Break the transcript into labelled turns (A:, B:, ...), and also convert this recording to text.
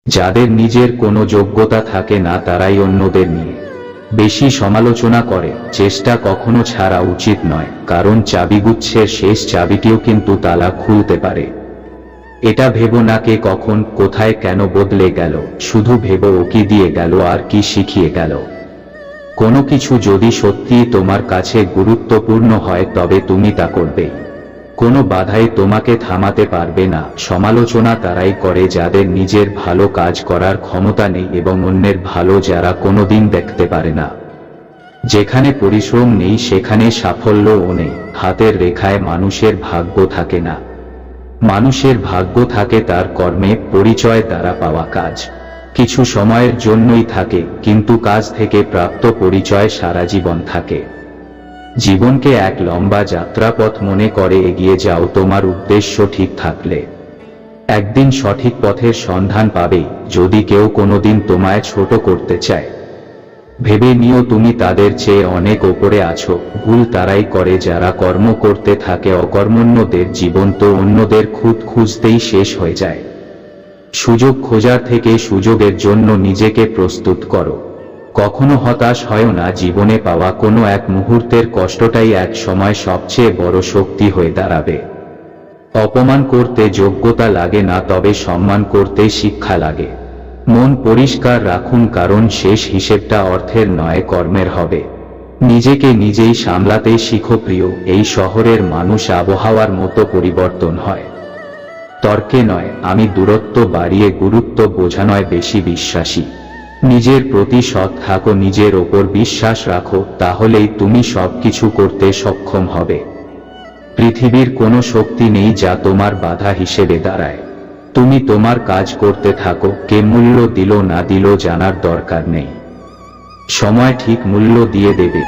A: যাদের নিজের কোনো যোগ্যতা থাকে না তারাই অন্যদের নিয়ে বেশি সমালোচনা করে। চেষ্টা কখনো ছাড়া উচিত নয়, কারণ চাবিগুচ্ছের শেষ চাবিটিও কিন্তু তালা খুলতে পারে। এটা ভেবো না কে কখন কোথায় কেন বদলে গেল, শুধু ভেবো ও কি দিয়ে গেল আর কি শিখিয়ে গেল। কোনো কিছু যদি সত্যিই তোমার কাছে গুরুত্বপূর্ণ হয় তবে তুমি তা করবে। কোনো বাধাই তোমাকে থামাতে পারবে না। সমালোচনা তারাই করে যাদের নিজের ভালো কাজ করার ক্ষমতা নেই এবং অন্যের ভালো যারা কোনোদিন দেখতে পারে না। যেখানে পরিশ্রম নেই সেখানে সাফল্যও নেই। হাতের রেখায় মানুষের ভাগ্য থাকে না, মানুষের ভাগ্য থাকে তার কর্মে, পরিচয় দ্বারা পাওয়া কাজ কিছু সময়ের জন্যই থাকে, কিন্তু কাজ থেকে প্রাপ্ত পরিচয় সারা জীবন থাকে। জীবনকে এক লম্বা যাত্রাপথ মনে করে এগিয়ে যাও। তোমার উদ্দেশ্য ঠিক থাকলে একদিন সঠিক পথের সন্ধান পাবে। যদি কেউ কোনোদিন তোমায় ছোট করতে চায়, ভেবে নিও তুমি তাদের চেয়ে অনেক ওপরে আছো। ভুল তারাই করে যারা কর্ম করতে থাকে। অকর্মণ্যদের জীবন তো অন্যদের খুঁজতেই শেষ হয়ে যায়। সুযোগ খোঁজার থেকে সুযোগের জন্য নিজেকে প্রস্তুত করো। কখনো হতাশ হয় না। জীবনে পাওয়া কোনো এক মুহূর্তের কষ্টটাই এক সময় সবচেয়ে বড় শক্তি হয়ে দাঁড়াবে। অপমান করতে যোগ্যতা লাগে না, তবে সম্মান করতে শিক্ষা লাগে। মন পরিষ্কার রাখুন, কারণ শেষ হিসেবটা অর্থের নয় কর্মের হবে। নিজেকে নিজেই সামলাতে শিখো প্রিয়। এই শহরের মানুষ আবহাওয়ার মতো পরিবর্তন হয়, তর্কে নয়। আমি দূরত্ব বাড়িয়ে গুরুত্ব বোঝা নয় বেশি বিশ্বাসী। নিজের প্রতি সৎ থাকো, নিজের ওপর বিশ্বাস রাখো, তাহলেই তুমি সবকিছু করতে সক্ষম হবে। পৃথিবীর কোনো শক্তি নেই যা তোমার বাধা হিসেবে দাঁড়ায়। তুমি তোমার কাজ করতে থাকো। কে মূল্য দিল না দিল জানার দরকার নেই, সময় ঠিক মূল্য দিয়ে দেবে।